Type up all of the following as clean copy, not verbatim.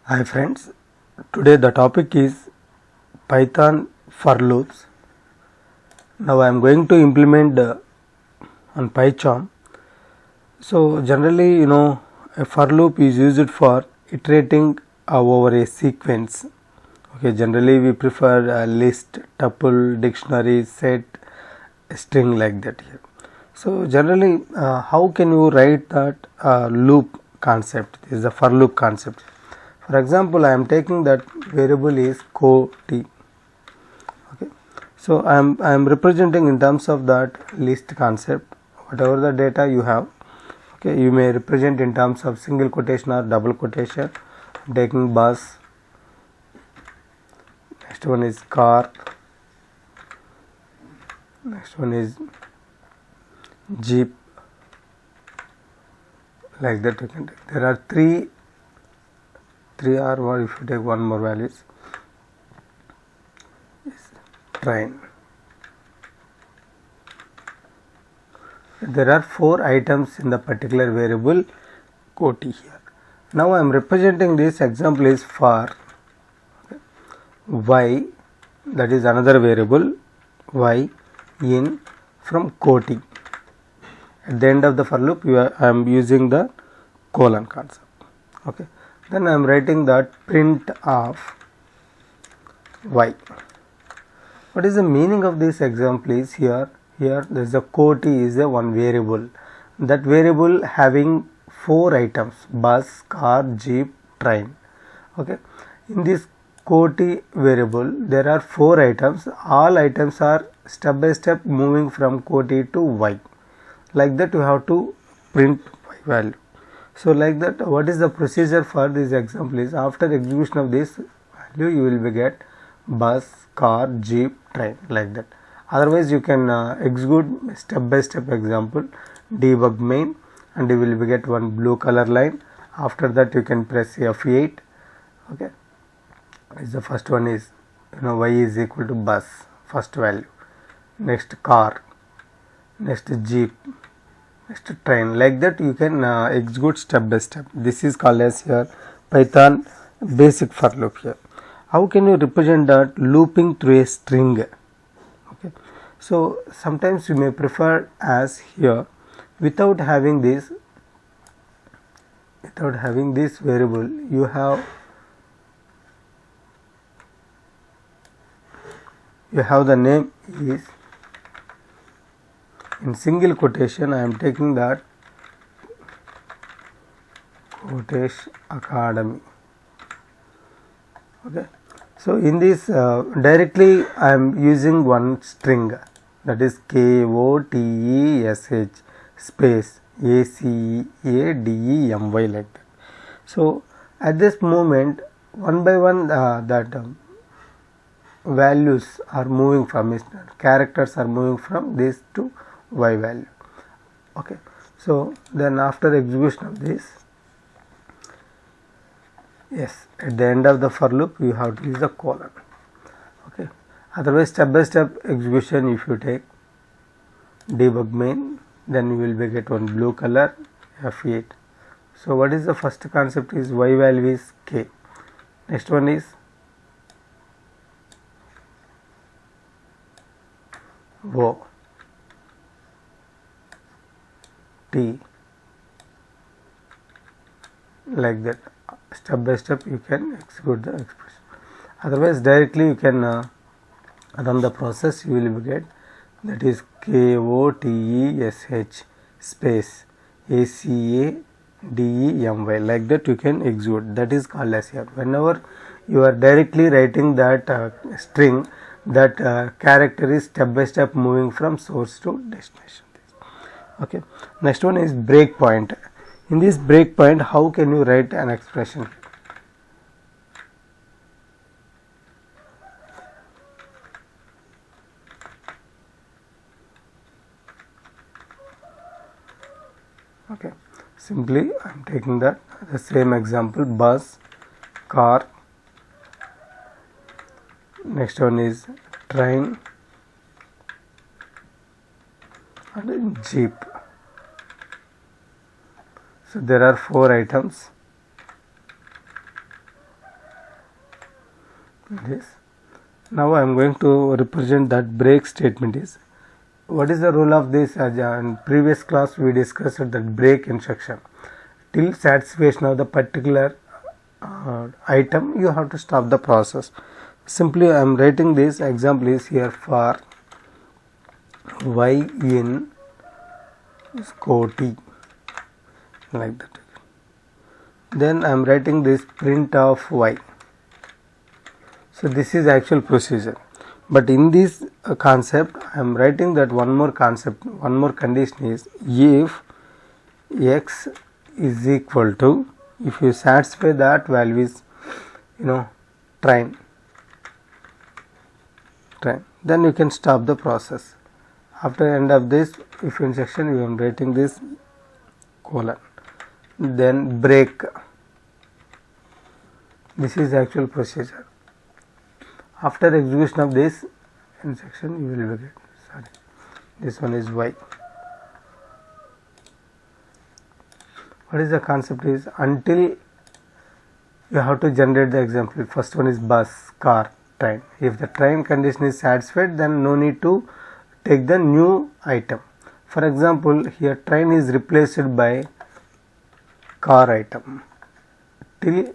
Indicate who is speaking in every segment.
Speaker 1: Hi friends, today the topic is Python for loops. Now I am going to implement on PyCharm. So generally a for loop is used for iterating over a sequence. Okay, generally we prefer a list, tuple, dictionary, set, string like that here. So generally how can you write that loop concept? This is the for loop concept. For example, I am taking that variable is co-t. Okay, so I am representing in terms of that list concept. Whatever the data you have, okay, you may represent in terms of single quotation or double quotation. I'm taking bus. Next one is car. Next one is jeep. Like that you can take. There are three or what if you take one more values is train. There are 4 items in the particular variable quote here. Now I am representing this example is for y, that is another variable y in from quote. At the end of the for loop I am using the colon concept. Okay, then I am writing that print of y. What is the meaning of this example is here there is a quote is a one variable, that variable having 4 items bus, car, jeep, train. Okay, in this quote variable there are 4 items, all items are step by step moving from quote to y. Like that you have to print y value. So like that, what is the procedure for this example is after execution of this value you will be get bus, car, jeep, train like that. Otherwise you can execute step by step example, debug main, and you will be get one blue color line. After that you can press F8. Okay, the first one is y is equal to bus, first value, next car, next jeep, next train. Like that you can execute step by step. This is called as your Python basic for loop here. How can you represent that looping through a string? Okay, so sometimes you may prefer as here without having this variable you have the name is in single quotation. I am taking that quotation academy. Okay, so in this directly I am using one string, that is KOTESH space ACADEMY like that. So at this moment one by one that values are moving from characters are moving from this to y value. Okay, so then after execution of this, yes, at the end of the for loop you have to use the colon. Okay, otherwise step by step execution if you take debug main, then you will be get one blue color F8. So what is the first concept is y value is k. Next one is O T, like that. Step by step you can execute the expression. Otherwise directly you can run the process. You will be get that is KOTESH space ACADEMY, like that you can execute. That is called as here. Whenever you are directly writing that string, that character is step by step moving from source to destination. Okay, next one is breakpoint. In this breakpoint, how can you write an expression? Okay, simply I am taking the same example, bus, car, next one is train and jeep. So there are 4 items this. Now I am going to represent that break statement is. What is the role of this? As in previous class we discussed that break instruction. Till satisfaction of the particular item, you have to stop the process. Simply I am writing this example is here for y in Scotty, like that. Then I am writing this print of y. So this is actual procedure. But in this concept, I am writing that one more concept, one more condition is if x is equal to, if you satisfy that value is, train, then you can stop the process. After end of this if instruction, I am writing this colon, then break. This is actual procedure. After execution of this instruction, you will get, this one is y. What is the concept is, until you have to generate the example. First one is bus, car, train. If the train condition is satisfied, then no need to take the new item. For example, here train is replaced by car item. Till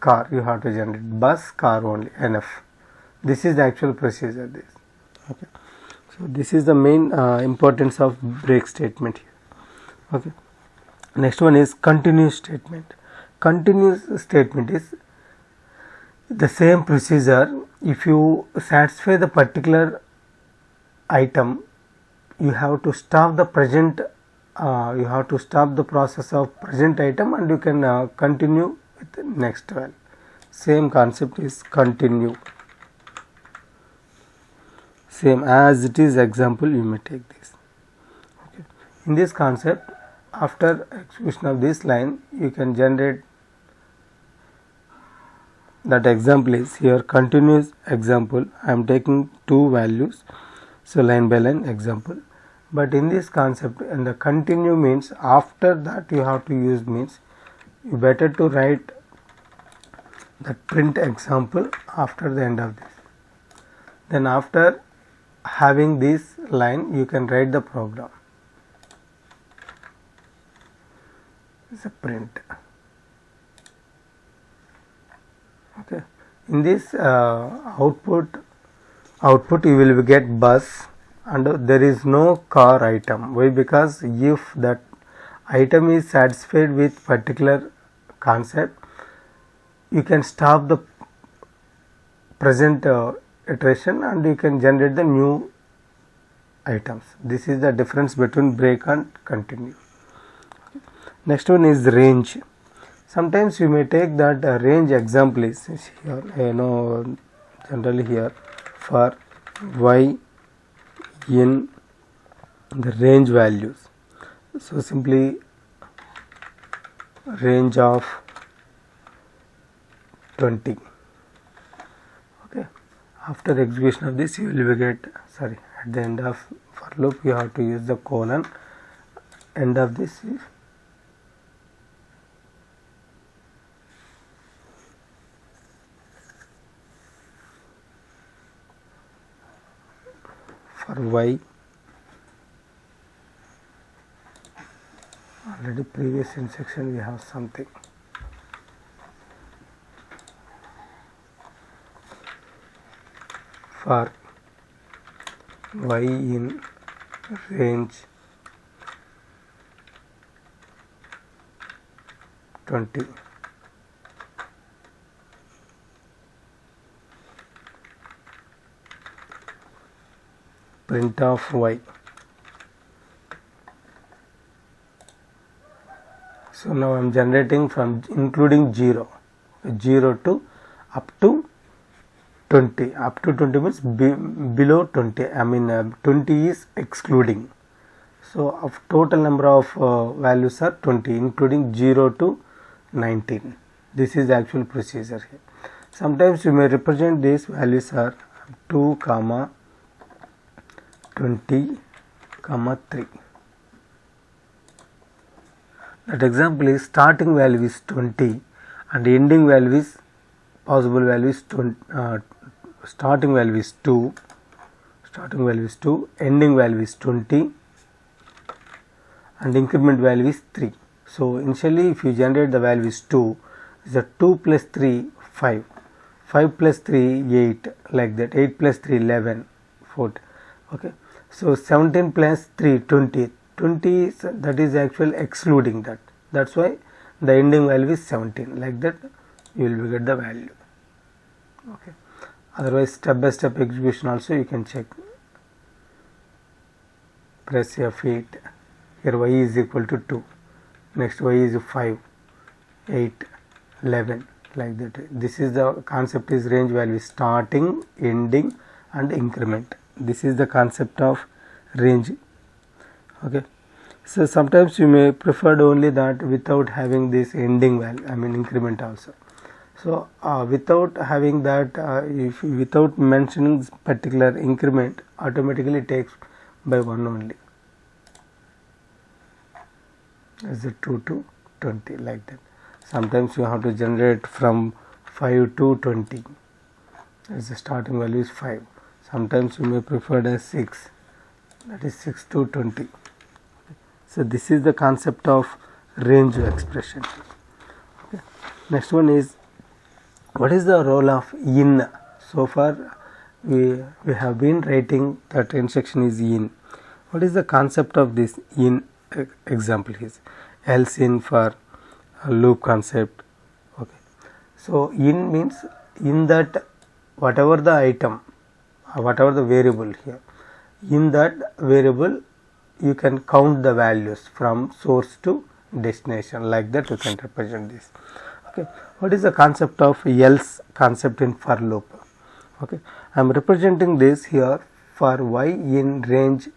Speaker 1: car you have to generate, bus, car only, enough. This is the actual procedure. This. Okay. So this is the main importance of break statement here. Okay. Next one is continuous statement. Continuous statement is the same procedure. If you satisfy the particular item, you have to stop the present. You have to stop the process of present item, and you can continue with the next one. Same concept is continue. Same as it is example, you may take this. Okay. In this concept, after execution of this line, you can generate that example is here continuous example. I am taking two values, so line by line example. But in this concept, and the continue means after that you have to use means you better to write that print example after the end of this. Then after having this line, you can write the program. It's a print. Okay. In this output you will get bus, and there is no car item. Why? Because if that item is satisfied with particular concept, you can stop the present iteration and you can generate the new items. This is the difference between break and continue. Next one is range. Sometimes you may take that range example is here, generally here for y in the range values. So simply range of 20. Okay. After execution of this, you will get, at the end of for loop you have to use the colon. End of this is for y. Already previous instruction we have something. For y in range 20. Print of y. So now I am generating from including 0 to up to 20. Up to 20 means below 20. I mean 20 is excluding. So of total number of values are 20, including 0 to 19. This is the actual procedure here. Sometimes you may represent these values are 2, 20, 3. That example is starting value is 20 and ending value is possible value is starting value is 2, ending value is 20, and increment value is 3. So initially if you generate the value is 2, is a 2 plus 3 5, 5 plus 3 8, like that, 8 plus 3 11, 14. Okay, so 17 plus 3 20, that is actually excluding that, that's why the ending value is 17, like that you will get the value. Okay, otherwise step by step execution also you can check. Press F8, here y is equal to 2, next y is 5, 8, 11, like that. This is the concept is range value, starting, ending and increment. This is the concept of range. Okay, so sometimes you may prefer only that without having this ending value, I mean increment also. So without having that, if without mentioning this particular increment, automatically takes by 1 only, as a 2 to 20, like that. Sometimes you have to generate from 5 to 20, as the starting value is 5. Sometimes you may prefer as 6, that is 6 to 20. So this is the concept of range expression. Okay. Next one is, what is the role of in? So far we have been writing that instruction is in. What is the concept of this in? Example is else in for loop concept. Okay, so in means in that whatever the item, whatever the variable here, in that variable you can count the values from source to destination, like that you can represent this. Okay, what is the concept of else concept in for loop? Okay, I am representing this here for y in range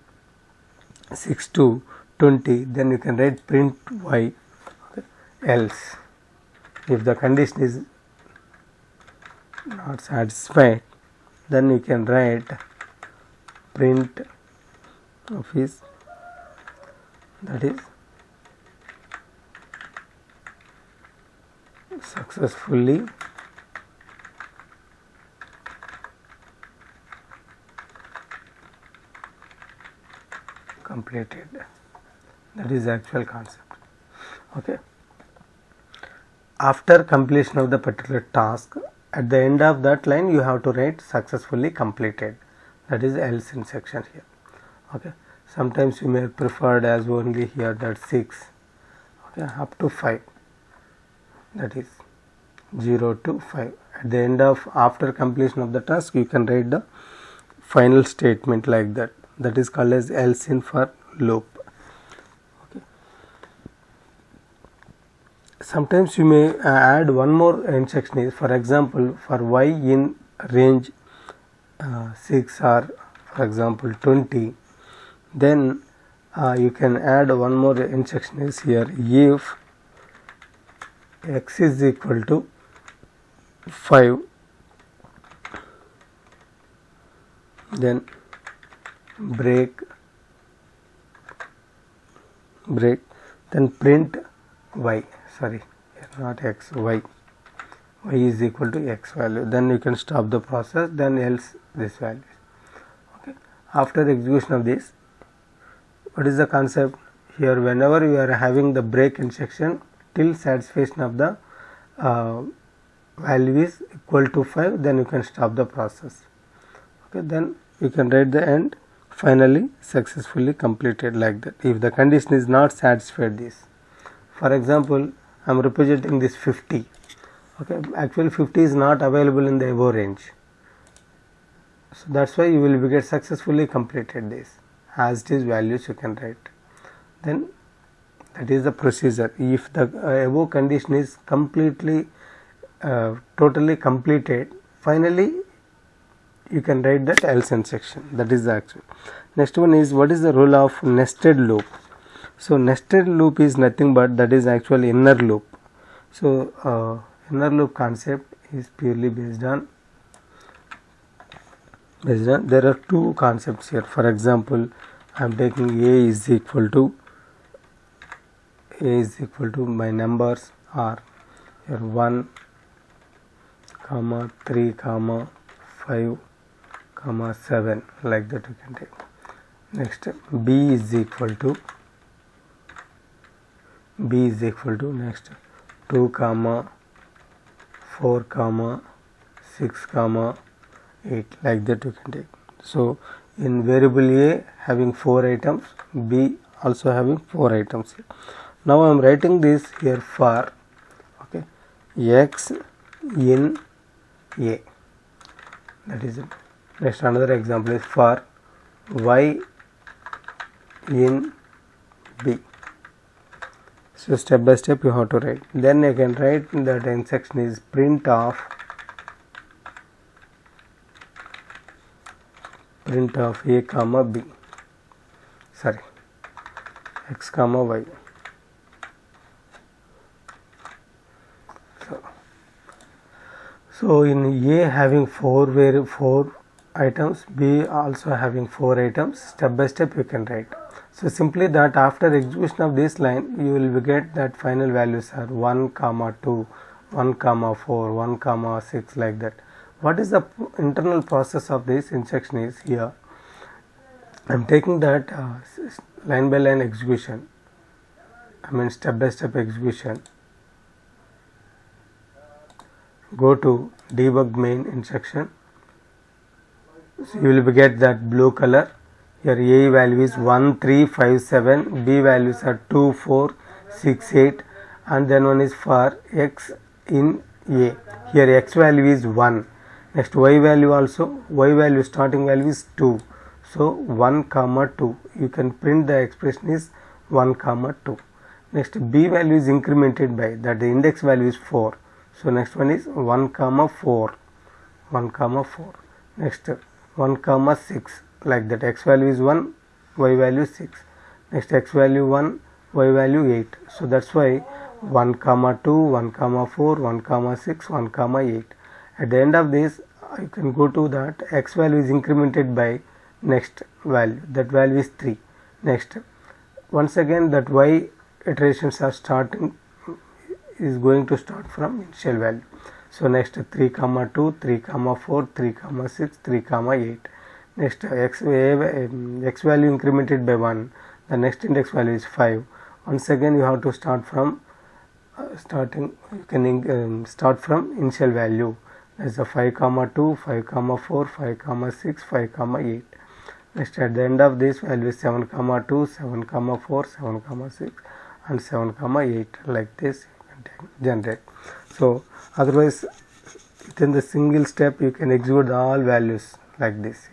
Speaker 1: 6 to 20, then you can write print y. Okay, else if the condition is not satisfied, then you can write print of is, that is successfully completed. That is the actual concept. Okay, after completion of the particular task, at the end of that line you have to write successfully completed, that is else in section here. Okay, sometimes you may prefer as only here that 6, okay, up to 5, that is 0 to 5. At the end of, after completion of the task, you can write the final statement, like that, that is called as else in for loop. Okay, sometimes you may add one more instruction is, for example, for y in range 6 or for example 20, then you can add one more instruction is here, if x is equal to 5, then break, then print y, sorry, not x, y is equal to x value, then you can stop the process, then else this value. Okay, after execution of this, what is the concept here? Whenever you are having the break instruction till satisfaction of the value is equal to 5, then you can stop the process. Okay, then you can write the end, finally successfully completed, like that. If the condition is not satisfied, this, for example, I am representing this 50. Okay, actually 50 is not available in the above range, so that's why you will get successfully completed this, as it is values you can write. Then that is the procedure. If the above condition is completely totally completed, finally you can write that else instruction, that is the actual. Next one is, what is the role of nested loop? So nested loop is nothing but that is actually inner loop. So inner loop concept is purely based on there are two concepts here. For example, I am taking a is equal to my numbers are here 1, comma 3 comma 5 comma 7, like that you can take. Next, b is equal to next 2 comma 4 comma 6 comma 8, like that you can take. So in variable a having 4 items, b also having 4 items here. Now I am writing this here for, okay, x in a, that is it. Next, another example is for y in b. So step by step you have to write. Then you can write that instruction is print of a comma b, sorry, x comma y. So in a having 4 items, b also having 4 items, step by step you can write. So simply that after execution of this line, you will get that final values are 1 comma 2, 1 comma 4, 1 comma 6, like that. What is the internal process of this instruction is here. I am taking that line by line execution, I mean step by step execution. Go to debug main instruction. So you will get that blue color. Here a value is 1 3 5 7, b values are 2 4 6 8, and then one is for x in a. Here x value is 1. Next y value also, y value starting value is 2. So 1 comma 2, you can print the expression is 1 comma 2. Next b value is incremented by that, the index value is 4. So next one is 1 comma 4, 1 comma 4. Next 1 comma 6, like that, x value is 1, y value 6. Next x value 1, y value 8. So that's why 1 comma 2, 1 comma 4, 1 comma 6, 1 comma 8. At the end of this, you can go to that x value is incremented by next value, that value is 3. Next, once again that y iterations are starting, is going to start from initial value. So next 3 comma 2, 3 comma 4, 3 comma 6, 3 comma 8. Next x value incremented by 1, the next index value is 5. Once again you have to start from you can start from initial value. That's a 5 comma 2, 5 comma 4, 5 comma 6, 5 comma 8. Next at the end of this value is 7 comma 2, 7 comma 4, 7 comma 6 and 7 comma 8, like this you can generate. So otherwise within the single step you can execute all values like this: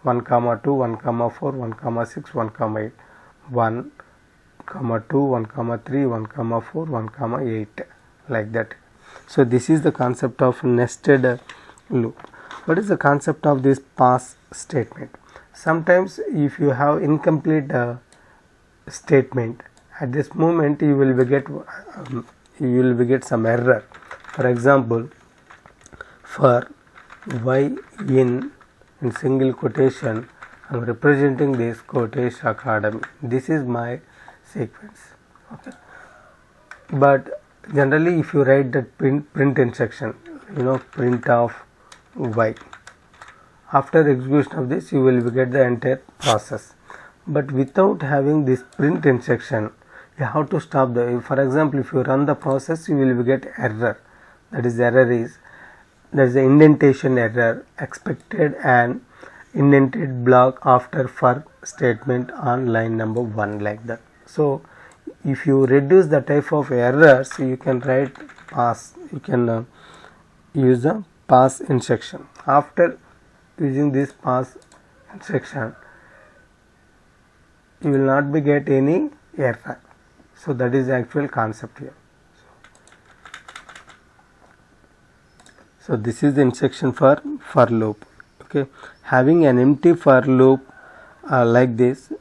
Speaker 1: 1 comma 2, 1 comma 4, 1 comma 6, 1 comma 8, 1 comma 2, 1 comma 3, 1 comma 4, 1 comma 8, like that. So this is the concept of nested loop. What is the concept of this pass statement? Sometimes if you have incomplete statement, at this moment you will get some error. For example, for y in single quotation, I am representing this quotation academy. This is my sequence. Okay, but generally if you write that print instruction, print of y, after execution of this you will get the entire process. But without having this print instruction, you have to stop for example, if you run the process, you will get error. That is, error is there is an indentation error, expected an indented block after for statement on line number 1, like that. So if you reduce the type of errors, you can write pass, you can use a pass instruction. After using this pass instruction, you will not be get any error. So that is the actual concept here. So this is the instruction for loop. Okay, having an empty for loop like this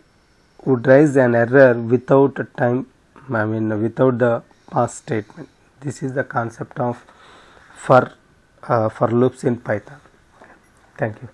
Speaker 1: would raise an error without a time, without the pass statement. This is the concept of for loops in Python. Thank you.